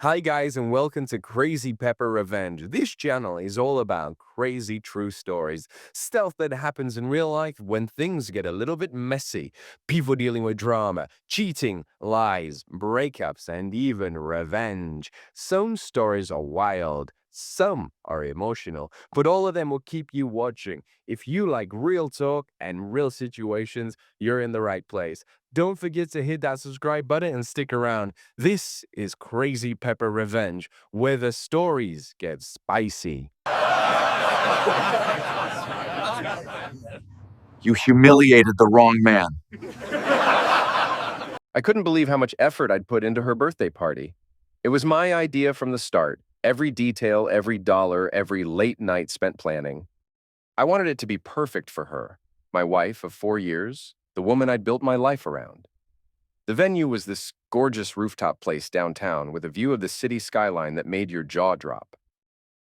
Hi guys and welcome to Crazy Pepper Revenge. This channel is all about crazy true stories, stuff that happens in real life when things get a little bit messy, people dealing with drama, cheating, lies, breakups, and even revenge. Some stories are wild, some are emotional, but all of them will keep you watching. If you like real talk and real situations, you're in the right place. Don't forget to hit that subscribe button and stick around. This is Crazy Pepper Revenge, where the stories get spicy. You humiliated the wrong man. I couldn't believe how much effort I'd put into her birthday party. It was my idea from the start. Every detail, every dollar, every late night spent planning. I wanted it to be perfect for her, my wife of 4 years, the woman I'd built my life around. The venue was this gorgeous rooftop place downtown with a view of the city skyline that made your jaw drop.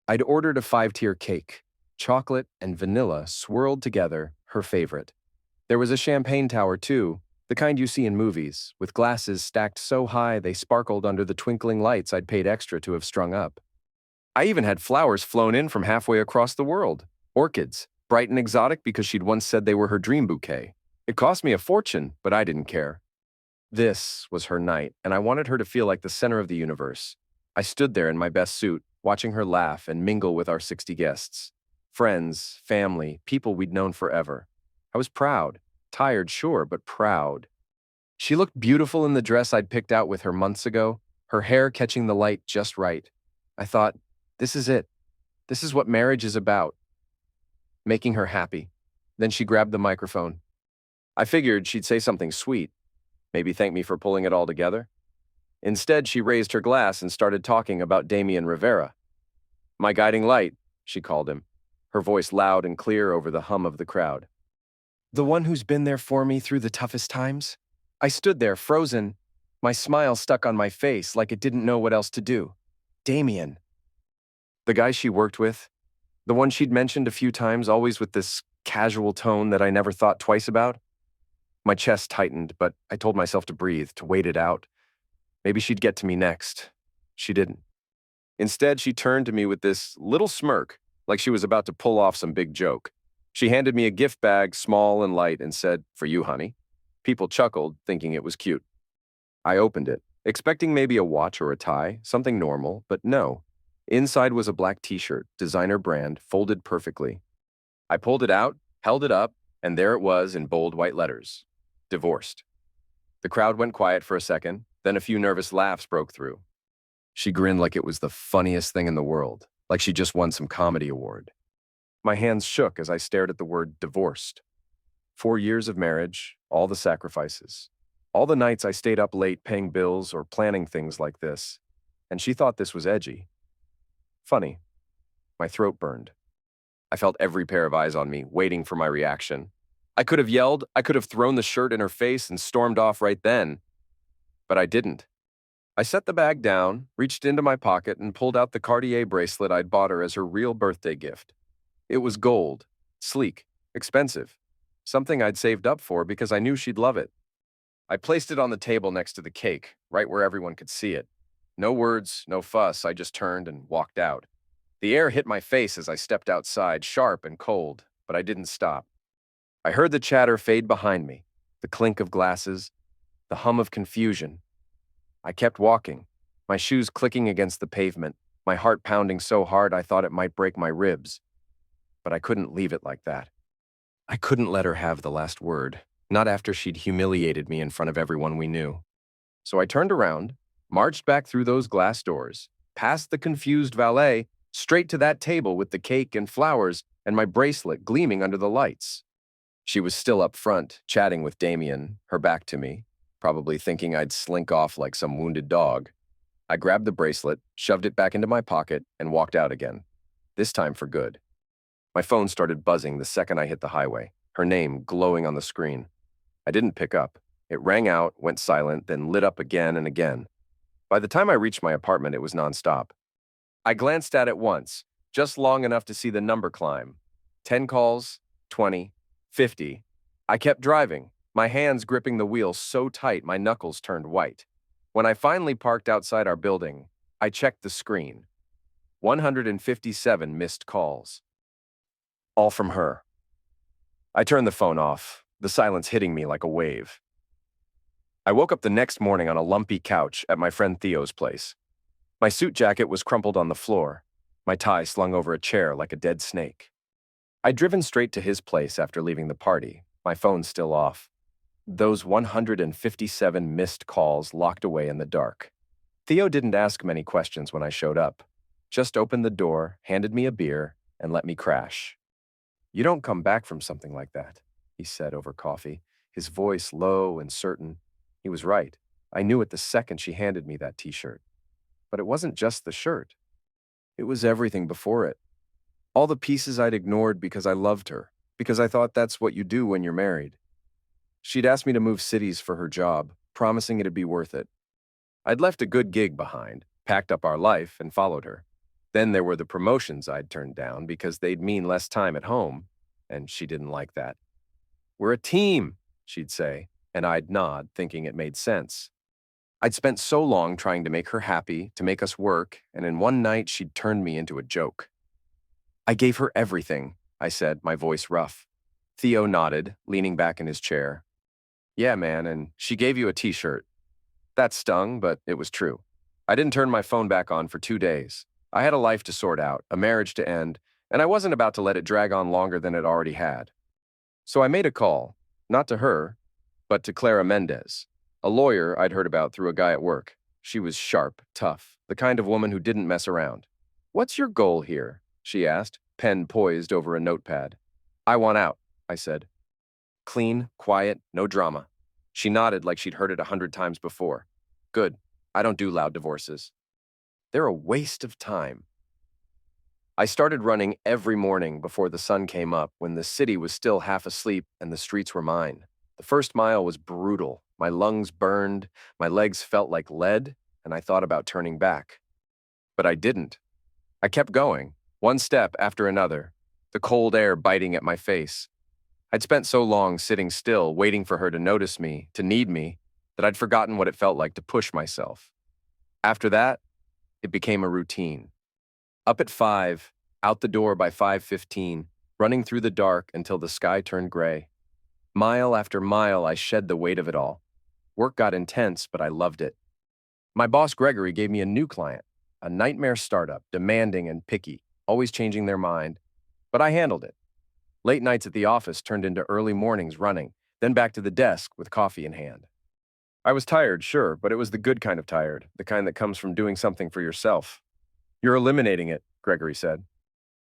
I'd ordered a 5-tier cake, chocolate and vanilla swirled together, her favorite. There was a champagne tower too, the kind you see in movies, with glasses stacked so high they sparkled under the twinkling lights I'd paid extra to have strung up. I even had flowers flown in from halfway across the world. Orchids, bright and exotic because she'd once said they were her dream bouquet. It cost me a fortune, but I didn't care. This was her night, and I wanted her to feel like the center of the universe. I stood there in my best suit, watching her laugh and mingle with our 60 guests. Friends, family, people we'd known forever. I was proud. Tired, sure, but proud. She looked beautiful in the dress I'd picked out with her months ago, her hair catching the light just right. I thought, this is it. This is what marriage is about. Making her happy. Then she grabbed the microphone. I figured she'd say something sweet. Maybe thank me for pulling it all together? Instead, she raised her glass and started talking about Damian Rivera. My guiding light, she called him, her voice loud and clear over the hum of the crowd. The one who's been there for me through the toughest times? I stood there, frozen, my smile stuck on my face like it didn't know what else to do. Damian. The guy she worked with, the one she'd mentioned a few times, always with this casual tone that I never thought twice about. My chest tightened, but I told myself to breathe, to wait it out. Maybe she'd get to me next. She didn't. Instead, she turned to me with this little smirk, like she was about to pull off some big joke. She handed me a gift bag, small and light, and said, "For you, honey." People chuckled, thinking it was cute. I opened it, expecting maybe a watch or a tie, something normal, but no. Inside was a black t-shirt, designer brand, folded perfectly. I pulled it out, held it up, and there it was in bold white letters. Divorced. The crowd went quiet for a second, then a few nervous laughs broke through. She grinned like it was the funniest thing in the world, like she just won some comedy award. My hands shook as I stared at the word divorced. 4 years of marriage, all the sacrifices, all the nights I stayed up late paying bills or planning things like this, and she thought this was edgy. Funny. My throat burned. I felt every pair of eyes on me, waiting for my reaction. I could have yelled, I could have thrown the shirt in her face and stormed off right then, but I didn't. I set the bag down, reached into my pocket, and pulled out the Cartier bracelet I'd bought her as her real birthday gift. It was gold, sleek, expensive, something I'd saved up for because I knew she'd love it. I placed it on the table next to the cake, right where everyone could see it. No words, no fuss, I just turned and walked out. The air hit my face as I stepped outside, sharp and cold, but I didn't stop. I heard the chatter fade behind me, the clink of glasses, the hum of confusion. I kept walking, my shoes clicking against the pavement, my heart pounding so hard I thought it might break my ribs. But I couldn't leave it like that. I couldn't let her have the last word, not after she'd humiliated me in front of everyone we knew. So I turned around, marched back through those glass doors, past the confused valet, straight to that table with the cake and flowers and my bracelet gleaming under the lights. She was still up front, chatting with Damian, her back to me, probably thinking I'd slink off like some wounded dog. I grabbed the bracelet, shoved it back into my pocket, and walked out again. This time for good. My phone started buzzing the second I hit the highway, her name glowing on the screen. I didn't pick up. It rang out, went silent, then lit up again and again. By the time I reached my apartment, it was nonstop. I glanced at it once, just long enough to see the number climb. 10 calls, 20, 50. I kept driving, my hands gripping the wheel so tight my knuckles turned white. When I finally parked outside our building, I checked the screen. 157 missed calls. All from her. I turned the phone off, the silence hitting me like a wave. I woke up the next morning on a lumpy couch at my friend Theo's place. My suit jacket was crumpled on the floor, my tie slung over a chair like a dead snake. I'd driven straight to his place after leaving the party, my phone still off. Those 157 missed calls locked away in the dark. Theo didn't ask many questions when I showed up. Just opened the door, handed me a beer, and let me crash. "You don't come back from something like that," he said over coffee, his voice low and certain. He was right. I knew it the second she handed me that t-shirt. But it wasn't just the shirt. It was everything before it. All the pieces I'd ignored because I loved her, because I thought that's what you do when you're married. She'd asked me to move cities for her job, promising it'd be worth it. I'd left a good gig behind, packed up our life, and followed her. Then there were the promotions I'd turned down because they'd mean less time at home, and she didn't like that. "We're a team," she'd say, and I'd nod, thinking it made sense. I'd spent so long trying to make her happy, to make us work, and in one night she'd turned me into a joke. "I gave her everything," I said, my voice rough. Theo nodded, leaning back in his chair. "Yeah, man, and she gave you a t-shirt." That stung, but it was true. I didn't turn my phone back on for 2 days. I had a life to sort out, a marriage to end, and I wasn't about to let it drag on longer than it already had. So I made a call, not to her, but to Clara Mendez, a lawyer I'd heard about through a guy at work. She was sharp, tough, the kind of woman who didn't mess around. "What's your goal here?" she asked, pen poised over a notepad. "I want out," I said. Clean, quiet, no drama. She nodded like she'd heard it 100 times before. "Good. I don't do loud divorces. They're a waste of time." I started running every morning before the sun came up, when the city was still half asleep and the streets were mine. The first mile was brutal. My lungs burned, my legs felt like lead, and I thought about turning back. But I didn't. I kept going, one step after another, the cold air biting at my face. I'd spent so long sitting still, waiting for her to notice me, to need me, that I'd forgotten what it felt like to push myself. After that, it became a routine. Up at 5, out the door by 5:15, running through the dark until the sky turned gray. Mile after mile, I shed the weight of it all. Work got intense, but I loved it. My boss Gregory gave me a new client, a nightmare startup, demanding and picky, always changing their mind. But I handled it. Late nights at the office turned into early mornings running, then back to the desk with coffee in hand. I was tired, sure, but it was the good kind of tired, the kind that comes from doing something for yourself. "You're eliminating it," Gregory said.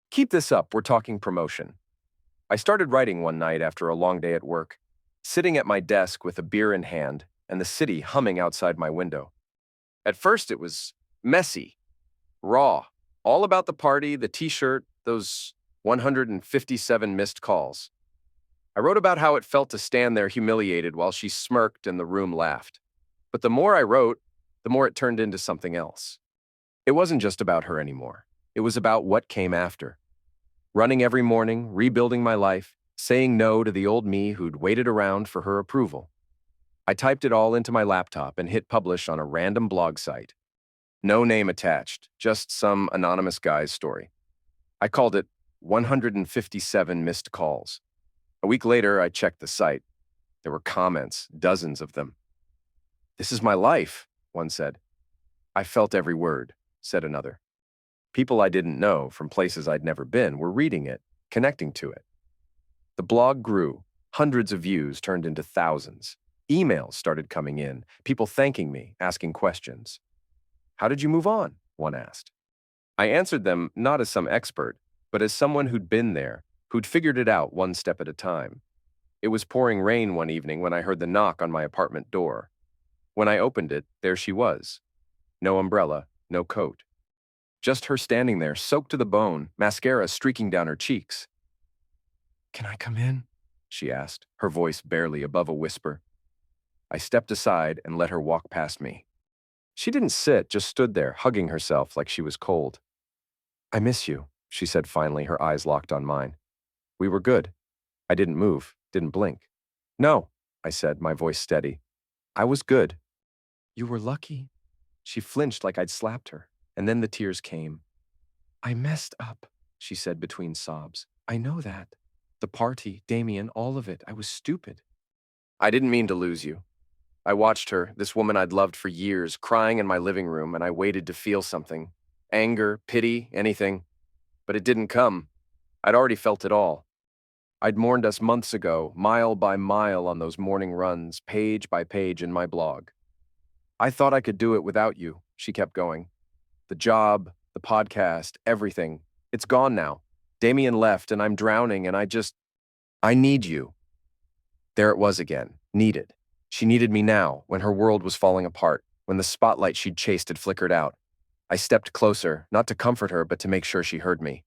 "Keep this up, we're talking promotion." I started writing one night after a long day at work, sitting at my desk with a beer in hand and the city humming outside my window. At first it was messy, raw, all about the party, the t-shirt, those 157 missed calls. I wrote about how it felt to stand there humiliated while she smirked and the room laughed. But the more I wrote, the more it turned into something else. It wasn't just about her anymore. It was about what came after. Running every morning, rebuilding my life, saying no to the old me who'd waited around for her approval. I typed it all into my laptop and hit publish on a random blog site. No name attached, just some anonymous guy's story. I called it 157 Missed Calls. A week later, I checked the site. There were comments, dozens of them. "This is my life," one said. "I felt every word," said another. People I didn't know from places I'd never been were reading it, connecting to it. The blog grew. Hundreds of views turned into thousands. Emails started coming in, people thanking me, asking questions. "How did you move on?" one asked. I answered them not as some expert, but as someone who'd been there, who'd figured it out one step at a time. It was pouring rain one evening when I heard the knock on my apartment door. When I opened it, there she was. No umbrella, no coat. Just her standing there, soaked to the bone, mascara streaking down her cheeks. "Can I come in?" she asked, her voice barely above a whisper. I stepped aside and let her walk past me. She didn't sit, just stood there, hugging herself like she was cold. "I miss you," she said finally, her eyes locked on mine. "We were good." I didn't move, didn't blink. "No," I said, my voice steady. "I was good." "You were lucky." She flinched like I'd slapped her. And then the tears came. "I messed up," she said between sobs. "I know that. The party, Damien, all of it. I was stupid." I didn't mean to lose you. I watched her, this woman I'd loved for years, crying in my living room, and I waited to feel something. Anger, pity, anything. But it didn't come. I'd already felt it all. I'd mourned us months ago, mile by mile on those morning runs, page by page in my blog. "I thought I could do it without you," she kept going. "The job, the podcast, everything. It's gone now. Damien left, and I'm drowning, and I need you." There it was again, needed. She needed me now, when her world was falling apart, when the spotlight she'd chased had flickered out. I stepped closer, not to comfort her, but to make sure she heard me.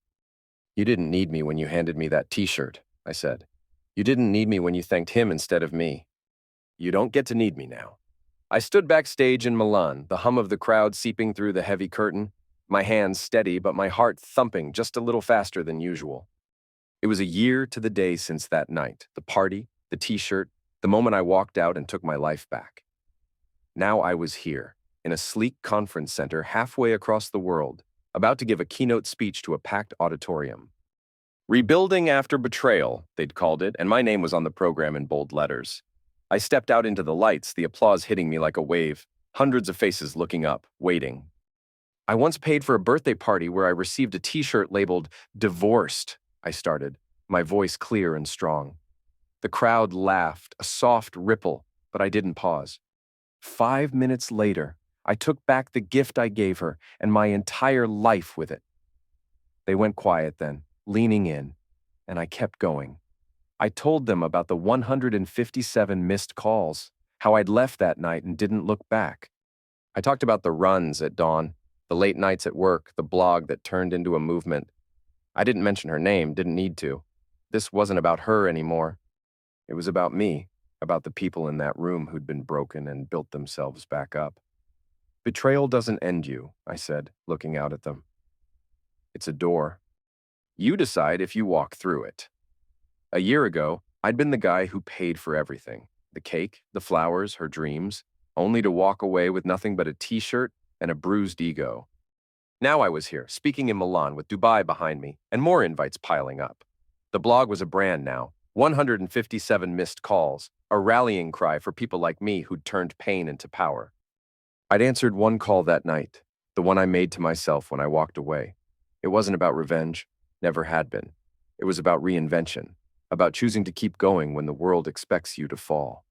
"You didn't need me when you handed me that t-shirt," I said. "You didn't need me when you thanked him instead of me. You don't get to need me now." I stood backstage in Milan, the hum of the crowd seeping through the heavy curtain, my hands steady but my heart thumping just a little faster than usual. It was a year to the day since that night, the party, the t-shirt, the moment I walked out and took my life back. Now I was here, in a sleek conference center halfway across the world, about to give a keynote speech to a packed auditorium. Rebuilding after betrayal, they'd called it, and my name was on the program in bold letters. I stepped out into the lights, the applause hitting me like a wave, hundreds of faces looking up, waiting. "I once paid for a birthday party where I received a t-shirt labeled 'Divorced,'" I started, my voice clear and strong. The crowd laughed, a soft ripple, but I didn't pause. 5 minutes later, I took back the gift I gave her and my entire life with it. They went quiet then, leaning in, and I kept going. I told them about the 157 missed calls, how I'd left that night and didn't look back. I talked about the runs at dawn, the late nights at work, the blog that turned into a movement. I didn't mention her name, didn't need to. This wasn't about her anymore. It was about me, about the people in that room who'd been broken and built themselves back up. "Betrayal doesn't end you," I said, looking out at them. "It's a door. You decide if you walk through it." A year ago, I'd been the guy who paid for everything, the cake, the flowers, her dreams, only to walk away with nothing but a t-shirt and a bruised ego. Now I was here, speaking in Milan with Dubai behind me, and more invites piling up. The blog was a brand now, 157 missed calls, a rallying cry for people like me who'd turned pain into power. I'd answered one call that night, the one I made to myself when I walked away. It wasn't about revenge, never had been. It was about reinvention, about choosing to keep going when the world expects you to fall.